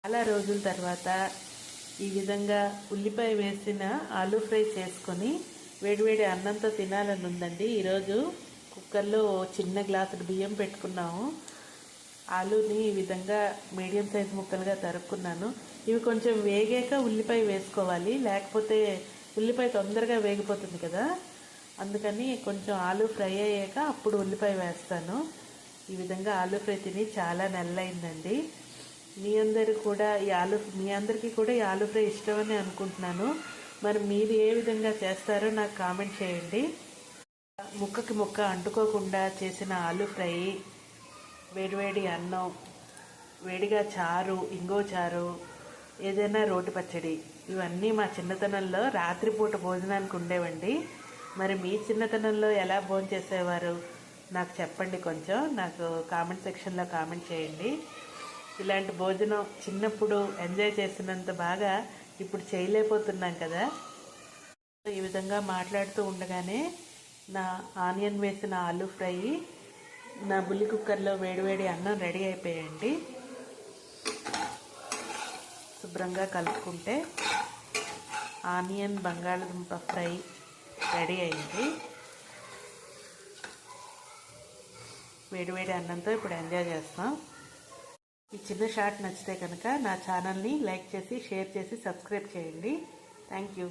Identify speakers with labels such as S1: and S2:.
S1: చాలా రోజుల తర్వాత ఈ విధంగా ఉల్లిపాయ వేసిన ఆలూ ఫ్రై చేసుకొని వేడివేడి అన్నంతో తినాలని ఉందండి. ఈరోజు కుక్కర్లో చిన్న గ్లాసుడు బియ్యం పెట్టుకున్నాము. ఆలూని ఈ విధంగా మీడియం సైజ్ ముక్కలుగా తరుక్కున్నాను. ఇవి కొంచెం వేగాక ఉల్లిపాయ వేసుకోవాలి, లేకపోతే ఉల్లిపాయ తొందరగా వేగిపోతుంది కదా. అందుకని కొంచెం ఆలూ ఫ్రై అయ్యాక అప్పుడు ఉల్లిపాయ వేస్తాను. ఈ విధంగా ఆలూ ఫ్రై తిని చాలా నెలలైందండి. మీ అందరికీ కూడా ఈ ఆలూ ఫ్రై ఇష్టమని అనుకుంటున్నాను. మరి మీరు ఏ విధంగా చేస్తారో నాకు కామెంట్ చేయండి. ముక్కకి ముక్క అంటుకోకుండా చేసిన ఆలూ ఫ్రై, వేడివేడి అన్నం, వేడిగా చారు, ఇంగో చారు, ఏదైనా రోటి పచ్చడి, ఇవన్నీ మా చిన్నతనంలో రాత్రిపూట భోజనానికి ఉండేవండి. మరి మీ చిన్నతనంలో ఎలా భోజనం చేసేవారు నాకు చెప్పండి. కొంచెం నాకు కామెంట్ సెక్షన్లో కామెంట్ చేయండి. ఇలాంటి భోజనం చిన్నప్పుడు ఎంజాయ్ చేసినంత బాగా ఇప్పుడు చేయలేకపోతున్నాం కదా. ఈ విధంగా మాట్లాడుతూ ఉండగానే నా ఆనియన్ వేసిన ఆలూ ఫ్రై నా బుల్లి కుక్కర్లో వేడివేడి అన్నం రెడీ అయిపోయాయండి. శుభ్రంగా కలుపుకుంటే ఆనియన్ బంగాళదుంప ఫ్రై రెడీ అయింది. వేడివేడి అన్నంతో ఇప్పుడు ఎంజాయ్ చేస్తాం. ఈ చిన్న షార్ట్ నచ్చితే కనుక నా ఛానల్ని లైక్ చేసి, షేర్ చేసి, సబ్స్క్రైబ్ చేయండి. Thank you.